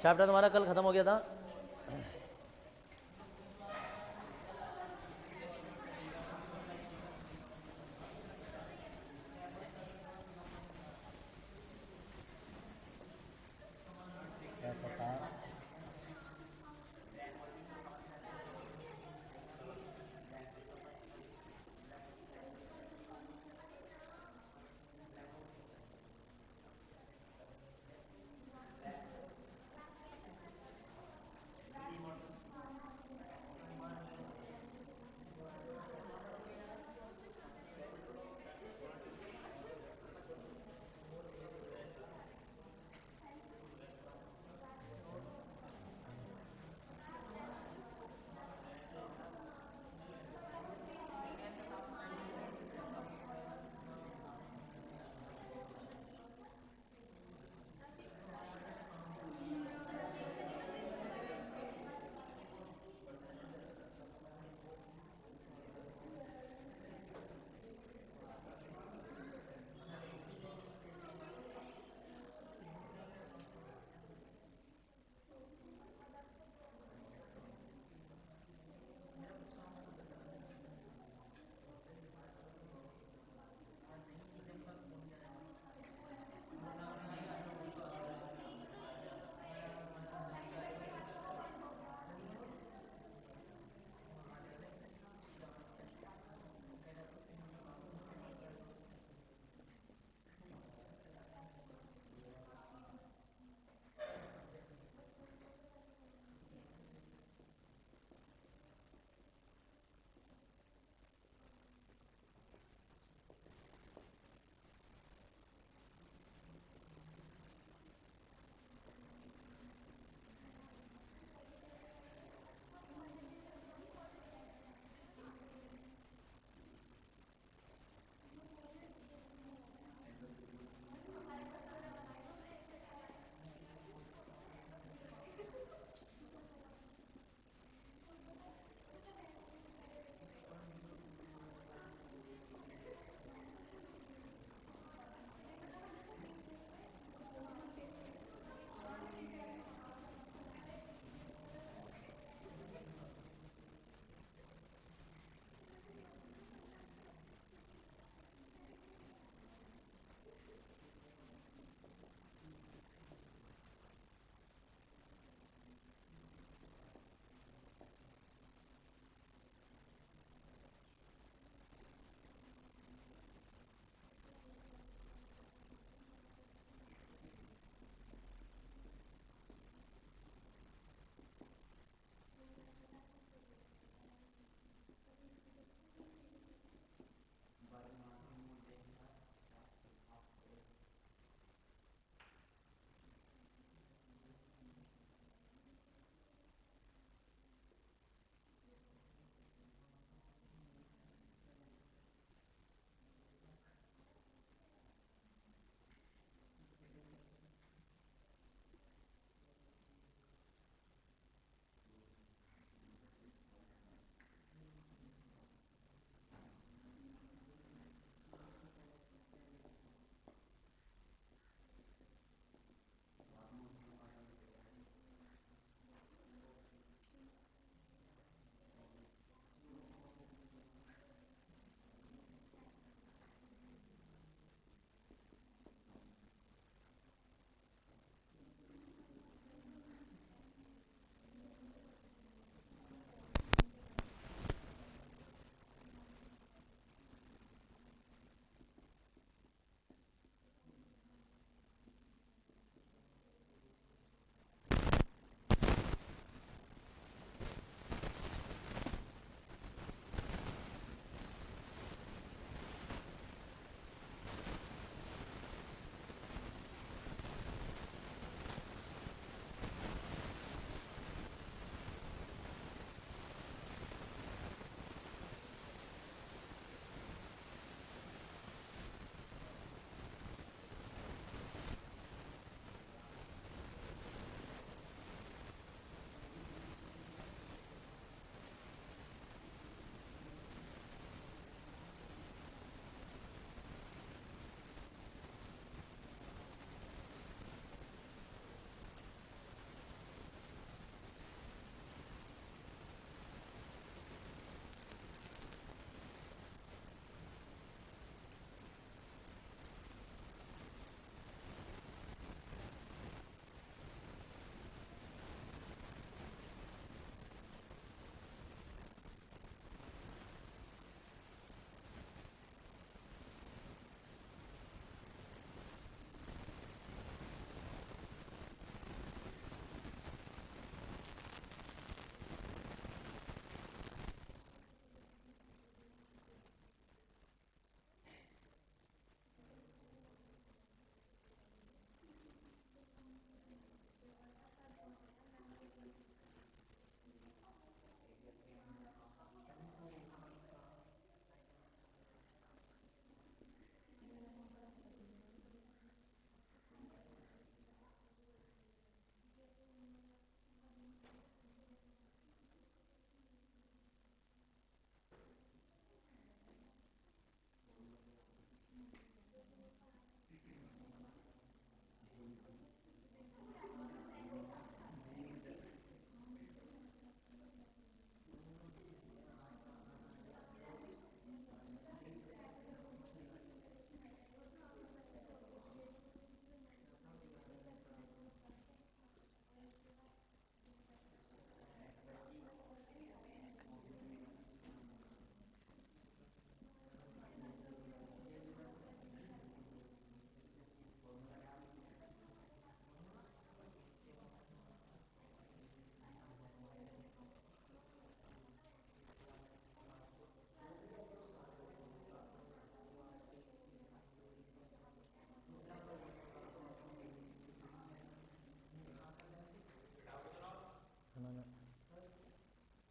Chapter तुम्हारा कल खत्म हो गया था। क्या पता।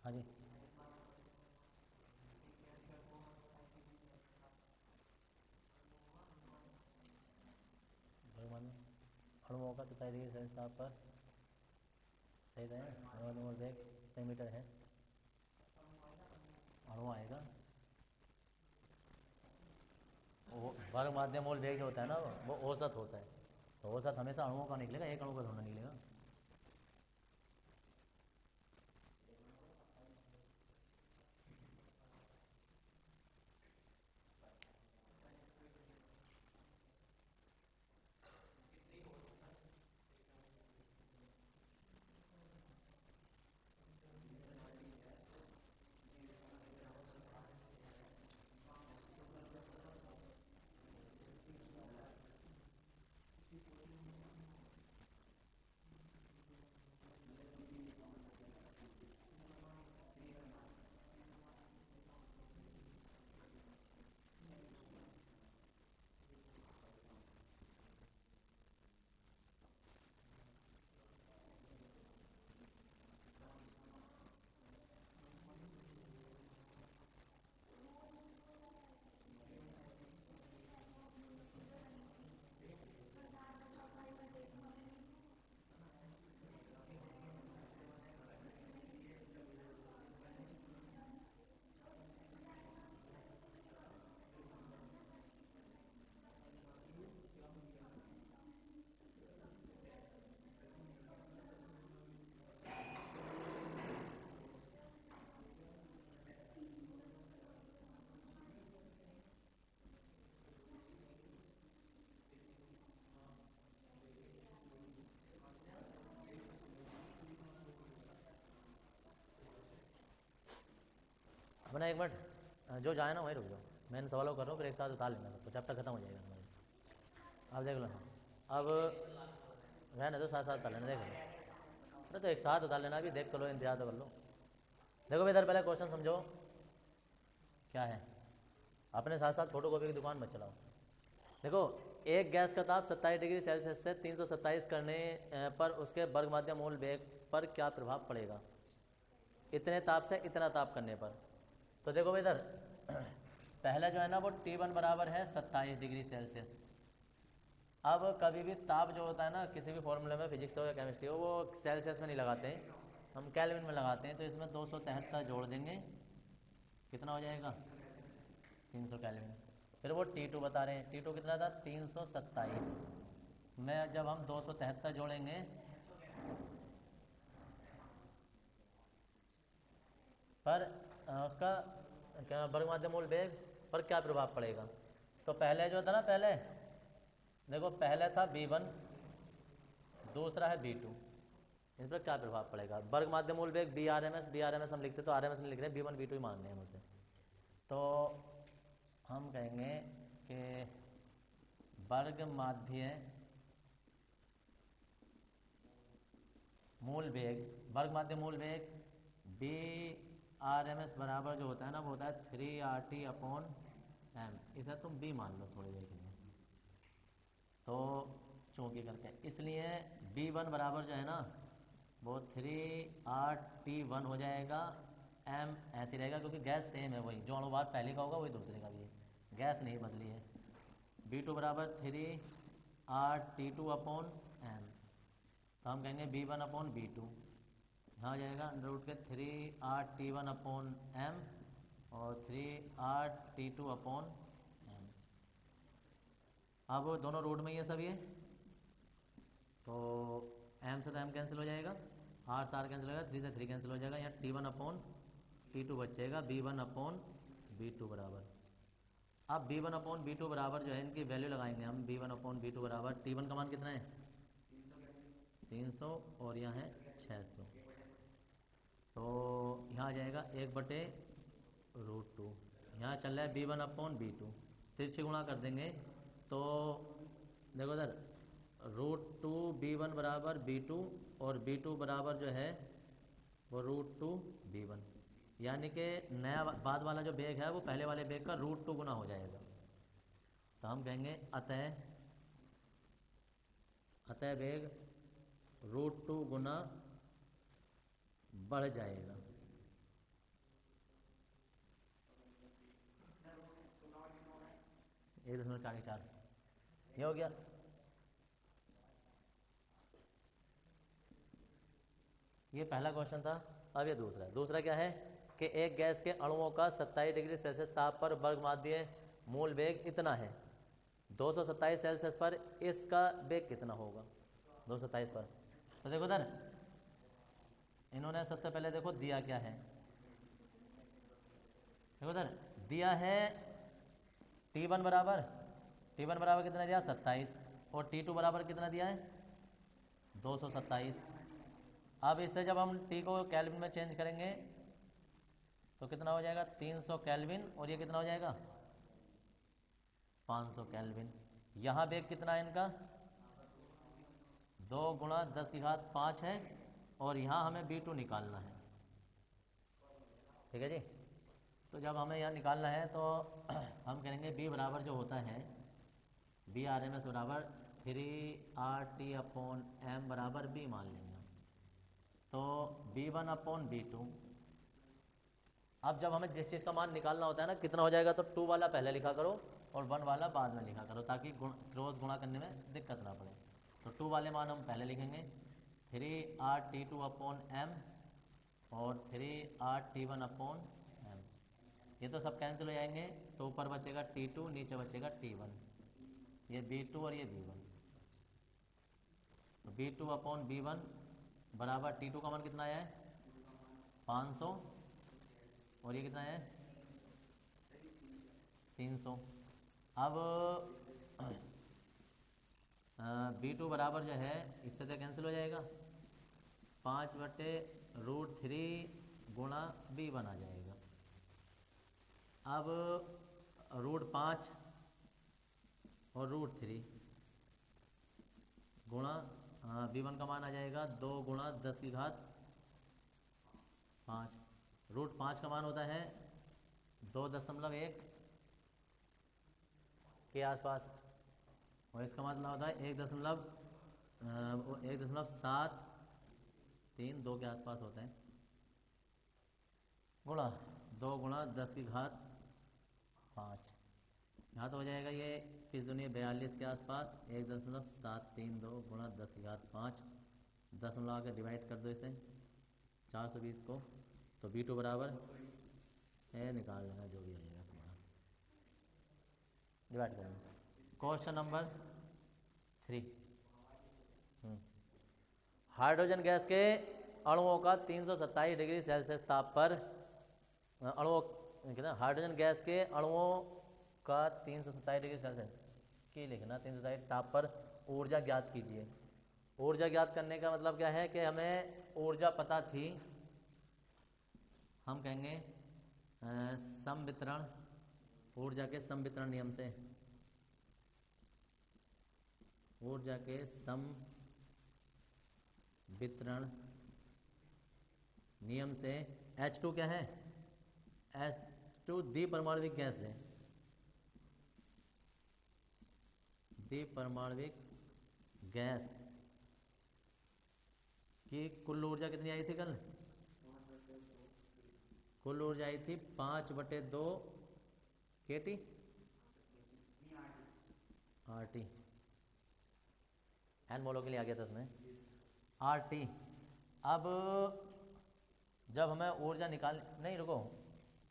हाँ जी, भगवान अणुओं का 27 डिग्री सेल्सियस ताप पर सही है। भगवान मोल वेग सेंटीमीटर है। अणु आएगा, वो वर्ग माध्यम मोल वेग जो होता है ना वो औसत होता है। तो औसत हमेशा अणुओं का निकलेगा, एक अणु का थोड़ा निकलेगा। अपना एक मिनट जो जाए ना वहीं रुक जाओ, मैं इन सवालों को कर रहा हूँ, फिर एक साथ उतार लेना, तो चैप्टर खत्म हो जाएगा तुम्हारा। अब देख लो ना, अब रहने दो, साथ साथ उतार लेना, देख लो। अरे तो एक साथ उतार लेना, अभी देख तो लो, इंतजार तो कर लो। देखो इधर पहले क्वेश्चन समझो क्या है, अपने साथ साथ फोटो कॉपी की दुकान मत चलाओ। देखो, एक गैस का ताप 27 डिग्री सेल्सियस से 327 करने पर उसके वर्ग माध्यम मोल वेग पर क्या प्रभाव पड़ेगा, इतने ताप से इतना ताप करने पर। तो देखो भाई इधर पहले जो है ना वो T1 बराबर है 27 डिग्री सेल्सियस। अब कभी भी ताप जो होता है ना किसी भी फॉर्मूले में, फिजिक्स हो या केमिस्ट्री हो, वो सेल्सियस में नहीं लगाते हैं, हम केल्विन में लगाते हैं। तो इसमें 273 जोड़ देंगे, कितना हो जाएगा 300 केल्विन। फिर वो T2 बता रहे हैं, T2 कितना था 327 में, जब हम 273 जोड़ेंगे पर उसका क्या वर्ग माध्यम मूल वेग पर क्या प्रभाव पड़ेगा। तो पहले जो था ना, पहले देखो पहले था V1, दूसरा है V2, इस पर क्या प्रभाव पड़ेगा। वर्ग माध्यम मूल वेग BRMS हम लिखते तो RMS नहीं लिख रहे, V1 V2 ही मान रहे हैं मुझसे। तो हम कहेंगे कि वर्ग माध्य मूल वेग, वर्ग माध्य मूल वेग BRMS बराबर जो होता है ना वो होता है 3RT/m। इसे तुम B मान लो थोड़ी देर के लिए, तो चौकी करके, इसलिए B1 बराबर जो है ना वो 3RT1 हो जाएगा, m ऐसे रहेगा क्योंकि गैस सेम है, वही जो अनुपात पहले का होगा वही दूसरे का भी है, गैस नहीं बदली है। B2 बराबर 3RT2/m, तो हम कहेंगे B1/B2, यहाँ आ जाएगा अंडर रूट के 3RT1/m और 3RT2/m। अब दोनों रूट में ये सब ये, तो m से तो m कैंसिल हो जाएगा, r से r कैंसिल हो जाएगा, 3 से 3 कैंसिल हो जाएगा, यहाँ T1/T2 बचेगा, B1/B2 बराबर। अब B1/B2 बराबर जो है इनकी वैल्यू लगाएंगे हम, B1/B2 बराबर, T1 का मान कितना है 300 और यहाँ है 600, तो यहाँ आ जाएगा 1/√2। यहाँ चल रहा है B1/B2, तिरछे गुणा कर देंगे तो देखो इधर √2 B1 बराबर B2 और B2 बराबर जो है वो √2 B1, यानी कि नया बाद वाला जो बेग है वो पहले वाले बेग का √2 गुना हो जाएगा। तो हम कहेंगे अतः बेग √2 गुना बढ़ जाएगा। 1.44 ये हो गया। ये पहला क्वेश्चन था। अब ये दूसरा है। दूसरा क्या है कि एक गैस के अणुओं का 27 डिग्री सेल्सियस ताप पर वर्गमाध्य मूल वेग इतना है, 227 सेल्सियस पर इसका वेग कितना होगा? 227 पर। तो देखो उधर इन्होंने सबसे पहले देखो दिया क्या है, देखो उधर दिया है T1 बराबर कितना दिया 27 और T2 बराबर कितना दिया है 227। अब इससे जब हम T को केल्विन में चेंज करेंगे तो कितना हो जाएगा 300 केल्विन और ये कितना हो जाएगा 500 केल्विन। यहाँ वेग कितना है इनका 2 गुणा 10 की घात 5 है और यहाँ हमें B2 निकालना है। ठीक है जी। तो जब हमें यहाँ निकालना है तो हम करेंगे B बराबर जो होता है B RMS बराबर 3RT/m बराबर B मान लेंगे। तो B1/B2। अब जब हमें जिस चीज़ का मान निकालना होता है ना कितना हो जाएगा तो 2 वाला पहले लिखा करो और 1 वाला बाद में लिखा करो ताकि क्रॉस गुणा करने में दिक्कत ना पड़े। तो 2 वाले मान हम पहले लिखेंगे 3RT2/m और 3RT1/m। ये तो सब कैंसिल हो जाएंगे तो ऊपर बचेगा T2 नीचे बचेगा T1, ये B2 और ये B1। तो B2/B1 बराबर T2 का मान कितना आया है 500 और ये कितना है 300। अब B2 बराबर जो है इससे तो कैंसिल हो जाएगा 5/√3 गुणा B1 आ जाएगा। अब √5 और √3 गुणा B1 का मान आ जाएगा 2 गुणा 10 की घात 5। √5 का मान होता है 2.1 के आसपास और इसका मतलब होता है 1.732 के आसपास होता है गुणा 2 गुणा 10 की घात 5। यहाँ तो हो जाएगा ये किस दुनिया 42 के आसपास 1.732 गुणा 10 की घात 5। दशमलव आकर डिवाइड कर दो इसे 420 को तो B2 बराबर है निकाल लेना जो भी आएगा तुम्हारा डिवाइड कर लेना। Question number 3। हाइड्रोजन गैस के अणुओं का 327 डिग्री सेल्सियस ताप पर हाइड्रोजन गैस के अणुओं का 327 डिग्री सेल्सियस की लिखना 327 ताप पर ऊर्जा ज्ञात कीजिए। ऊर्जा ज्ञात करने का मतलब क्या है कि हमें ऊर्जा पता थी, हम कहेंगे संवितरण ऊर्जा के संवितरण नियम से, ऊर्जा के संवितरण नियम से H2 क्या है H2 द्विपरमाणविक गैस है। द्विपरमाणविक गैस की कुल ऊर्जा कितनी आई थी कल? कुल ऊर्जा आई थी 5/2 KT RT। एन मोलो के लिए आ गया था उसमें RT। अब जब हमें ऊर्जा निकाल नहीं रुको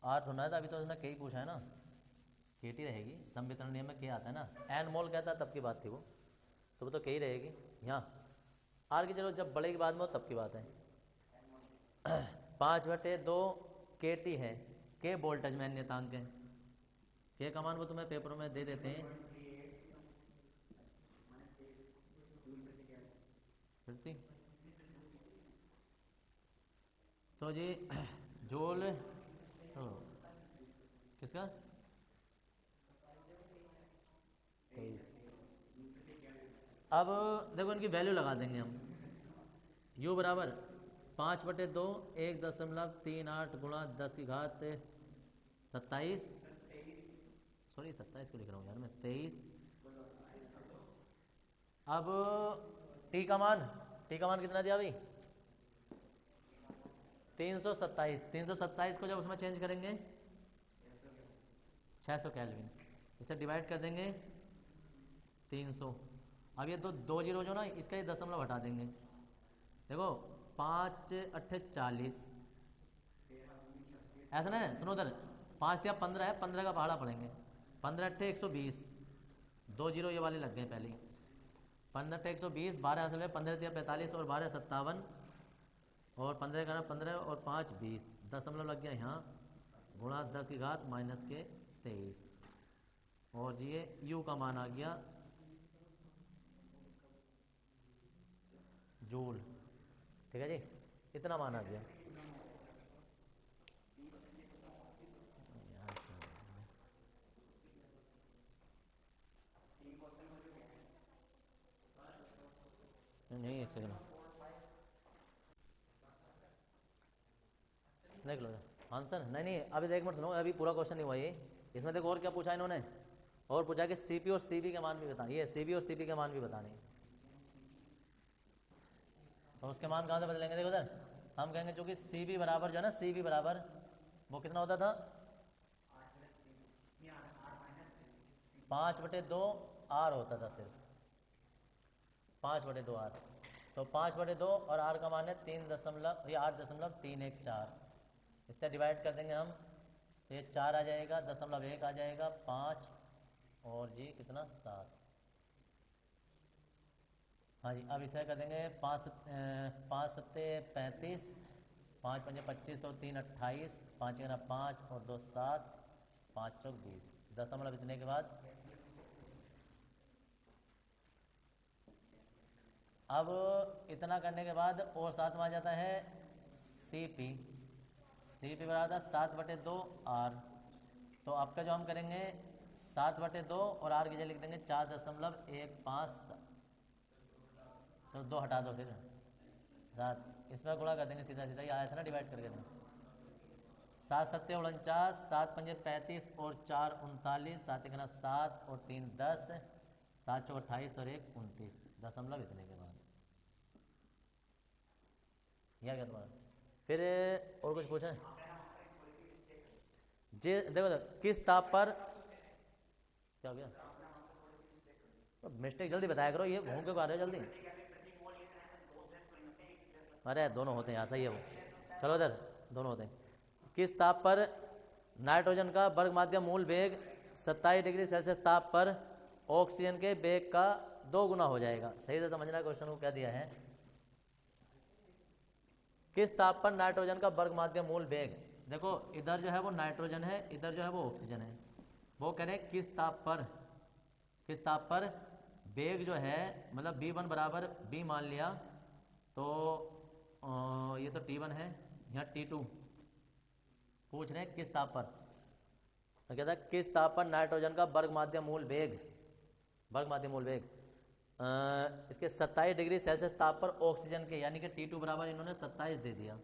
R होना है था अभी तो उसने के ही पूछा है ना, KT रहेगी। संवितरण नियम में के आता है ना, एन मोल कहता है तब की बात थी वो, तो वो तो के ही रहेगी। यहाँ R की जरूरत जब बढ़ेगी बाद में तब की बात है। 5/2 KT है, के वोल्टेज में नियतांक है। के का मान वो तुम्हें पेपरों में दे देते हैं। तो जी जूल किसका 23। अब देखो इनकी वैल्यू लगा देंगे हम। U बराबर 5/2 1.38 गुणा 10 की घात 27, सॉरी 27 को लिख रहा हूँ यार मैं 23। अब T का मान कितना दिया भाई 327 को जब उसमें चेंज करेंगे 600 केल्विन। इसे डिवाइड कर देंगे 300। अब ये दो जीरो जो ना, इसका ये दशमलव हटा देंगे। देखो 5 अट्ठे 40, ऐसा ना है, सुनो उधर 5 या 15 है, 15 का पहाड़ा पड़ेंगे। 15 अट्ठे 120, 2 जीरो ये वाले लग गए पहले। 15 अट्ठे 120, 12 असल में 15 या 45 और 12 57 और 15 का 15 और 5 20, दशमलव लग गया यहाँ, गुणा 10 की घात माइनस के 23। और जी ये यू का मान आ गया जूल। ठीक है जी, इतना मान आ गया। नहीं, एक सेकंड देख लो आंसर। नहीं अभी देख मत सुनो, अभी पूरा क्वेश्चन नहीं हुआ ये। इसमें देखो और क्या पूछा इन्होंने, और पूछा कि सीपी और सीबी के मान भी बताने। ये सीबी और सीपी के मान भी बताने, तो उसके मान कहाँ से बदलेंगे? देखो सर, हम कहेंगे जो कि सीबी बराबर जो है ना, सीबी बराबर वो कितना होता था 5/2 आर होता था, सिर्फ 5/2 आर। तो 5/2 और आर का मान है 8.314। इससे डिवाइड कर देंगे हम, तो ये 4 आ जाएगा, 0.1 आ जाएगा, 5 और जी कितना 7। हाँ जी, अब इसे कर देंगे 5 7 35, 5 5 25 और 3 28, 5 5 और 2 7, 5 चौक 20, दशमलव इतने के बाद अब इतना करने के बाद और साथ में आ जाता है सीपी। सीपी बराबर 7/2 आर। तो आपका जो हम करेंगे 7/2 और आर की जगह लिख देंगे 4.15। तो 2 हटा दो, फिर 7, इसमें गुणा कर देंगे सीधा सीधा, ये आया था ना डिवाइड करके दें। 7 7 49, 7 5 35 और 4 39, 7 1 7 और 3 10, 7 चौक 28 और 1 29, दशमलव इतने के बाद। यह क्या तुम्हारा? फिर और कुछ पूछा है जी? देखो किस ताप पर क्या हो गया? तो मिस्टेक जल्दी बताया करो, ये घूम के आ रहे हो जल्दी। अरे दोनों होते हैं यहाँ, सही है वो। चलो इधर दोनों होते हैं। किस ताप पर नाइट्रोजन का वर्ग माध्यम मूल वेग 27 डिग्री सेल्सियस ताप पर ऑक्सीजन के वेग का 2 गुना हो जाएगा? सही से समझना क्वेश्चन को क्या दिया है। किस ताप पर नाइट्रोजन का वर्ग माध्यम मूल वेग, देखो इधर जो है वो नाइट्रोजन है, इधर जो है वो ऑक्सीजन है। वो कह रहे हैं किस ताप पर वेग जो है, मतलब V1 बराबर B मान लिया, तो ये तो T1 है, यहाँ T2 पूछ रहे हैं किस ताप पर। तो कहता है किस ताप पर नाइट्रोजन का वर्ग माध्यम मूल वेग इसके 27 डिग्री सेल्सियस ताप पर ऑक्सीजन के, यानी कि T2 बराबर इन्होंने 27 दे दिया,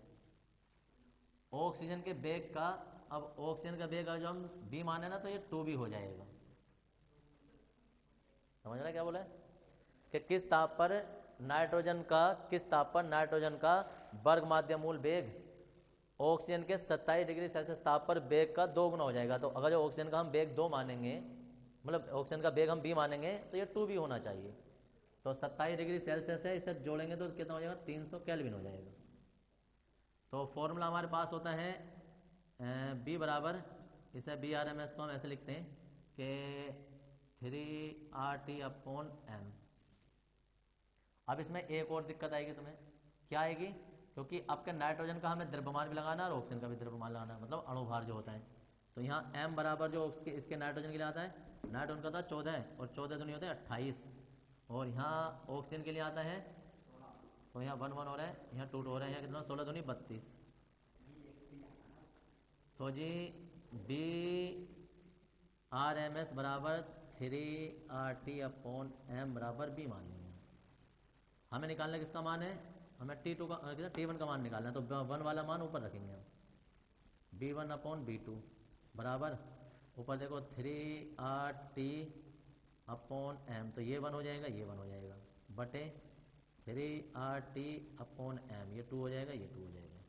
ऑक्सीजन के वेग का। अब ऑक्सीजन का वेग जो हम B माने ना, तो ये 2B हो जाएगा। समझ रहे क्या बोला है कि किस ताप पर नाइट्रोजन का वर्ग माध्यम मूल वेग ऑक्सीजन के 27 डिग्री सेल्सियस ताप पर वेग का 2 गुना हो जाएगा। तो अगर जो ऑक्सीजन का हम वेग 2 मानेंगे, मतलब ऑक्सीजन का वेग हम B मानेंगे, तो ये 2B होना चाहिए। तो 27 डिग्री सेल्सियस है, इसे जोड़ेंगे तो कितना हो जाएगा 300 केल्विन हो जाएगा। तो फॉर्मूला हमारे पास होता है B बराबर, इसे BRMS को हम ऐसे लिखते हैं कि 3RT/m। अब इसमें एक और दिक्कत आएगी तुम्हें, क्या आएगी? क्योंकि आपके नाइट्रोजन का हमें द्रव्यमान भी लगाना है और ऑक्सीजन का भी द्रव्यमान लगाना है, मतलब अणुभार जो होता है। तो यहाँ m बराबर जो इसके नाइट्रोजन के लिए आता है, नाइट्रोजन का था 14 और 14 दूनी होते हैं 28, और यहाँ ऑक्सीजन के लिए आता है, तो यहाँ 1 1 हो रहा है, यहाँ 2 2 हो रहा है, यहाँ कितना 16 दूनी 32। तो जी BRMS बराबर 3RT/m बराबर B मान लेंगे। हमें निकालना किसका मान है, हमें T1 का मान निकालना है। तो 1 वाला मान ऊपर रखेंगे हम, B1/B2 बराबर, ऊपर देखो 3RT/m, तो ये 1 हो जाएगा, ये 1 हो जाएगा, बटे 3RT/m, ये 2 हो जाएगा, ये 2 हो जाएगा।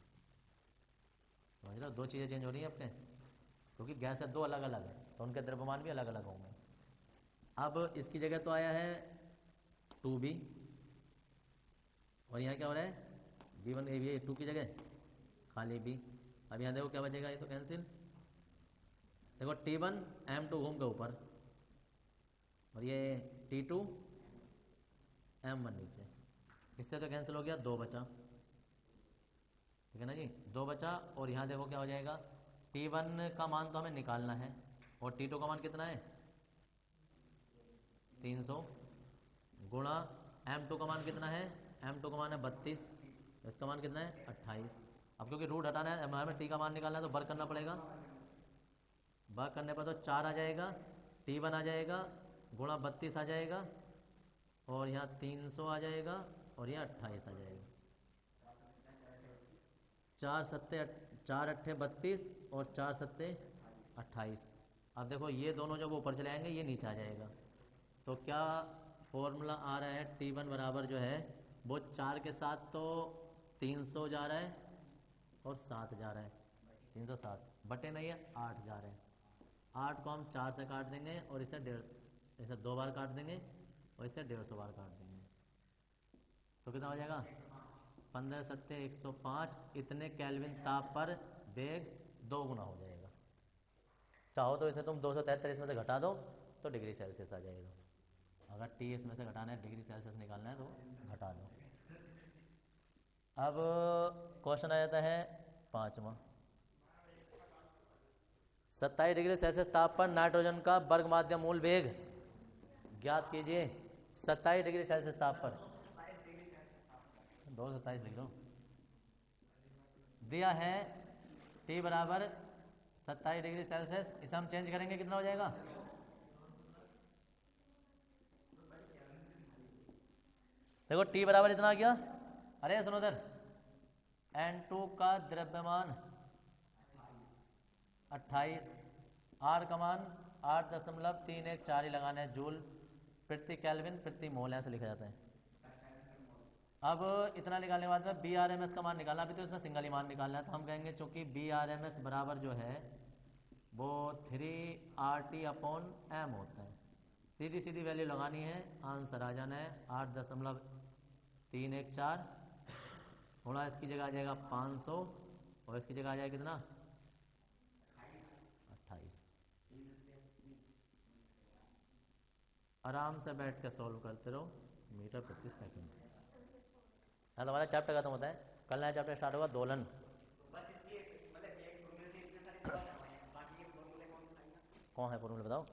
समझ लो, 2 चीज़ें चेंज हो रही हैं आपके, क्योंकि गैस है 2 अलग अलग है, तो उनके द्रव्यमान भी अलग अलग होंगे। अब इसकी जगह तो आया है 2b और यहाँ क्या हो रहा है b1 ये 2 की जगह खाली b। अब यहाँ देखो क्या बचेगा, ये तो कैंसिल। देखो T1 M2 घूम के ऊपर और ये T2 M1 नीचे, इससे तो कैंसिल हो गया, 2 बचा। ठीक है ना जी, 2 बचा। और यहाँ देखो क्या हो जाएगा, T1 का मान तो हमें निकालना है और T2 का मान कितना है 300 गुणा M2 का मान कितना है, M2 का मान है 32, इसका मान कितना है 28। अब क्योंकि रूट हटाना है हमें T का मान निकालना है तो वर्क करना पड़ेगा। वर्क करने पर तो 4 आ जाएगा, T1 आ जाएगा गुणा 32 आ जाएगा और यहाँ 300 आ जाएगा और यहाँ 28 आ जाएगा। 4 अट्ठे 32 और 4 सत्ते 28। अब देखो ये दोनों जब ऊपर चले आएंगे ये नीचे आ जाएगा, तो क्या फॉर्मूला आ रहा है T1 बराबर जो है वो 4 के साथ तो 300 जा रहा है और 7 जा रहा है, 307 बटे नहीं है 8 जा रहे हैं। 8 को हम 4 से काट देंगे और इसे 2 बार काट देंगे और इसे 150 बार काट देंगे, तो कितना हो जाएगा 15 सत्ते 105। इतने केल्विन ताप पर वेग 2 गुना हो जाएगा। चाहो तो इसे तुम 273 इसमें से घटा दो तो डिग्री सेल्सियस आ जाएगा। अगर टी इसमें से घटाना है, डिग्री सेल्सियस निकालना है तो घटा दो। अब क्वेश्चन आ जाता है 5वां। 27 डिग्री सेल्सियस ताप पर नाइट्रोजन का वर्ग माध्यम मूल वेग ज्ञात कीजिए। 27 डिग्री सेल्सियस ताप पर 227 लिख दो। दिया है T बराबर 27 डिग्री सेल्सियस, इसे हम चेंज करेंगे कितना हो जाएगा, देखो T बराबर इतना आ गया। अरे सुनो इधर, N2 का द्रव्यमान 28, R का मान 8.314 ही लगाना है, जूल प्रति केल्विन प्रति मोल ऐसे लिखा जाता है। अब इतना निकालने के बाद में BRMS का मान निकालना, अभी तो इसमें सिंगल ही मान निकालना है, तो हम कहेंगे चूंकि BRMS बराबर जो है वो 3RT/M होता है। सीधी सीधी वैल्यू लगानी है, आंसर आ जाना है 8.314 थोड़ा इसकी जगह आ जाएगा 500 और इसकी जगह आ जाएगा कितना 28। आराम से बैठ के सॉल्व करते रहो, मीटर प्रति सेकंड। हाँ, तुम्हारा चैप्टर खत्म होता है, कल नया चैप्टर स्टार्ट होगा दोलन। कौन है फॉर्मूले बताओ।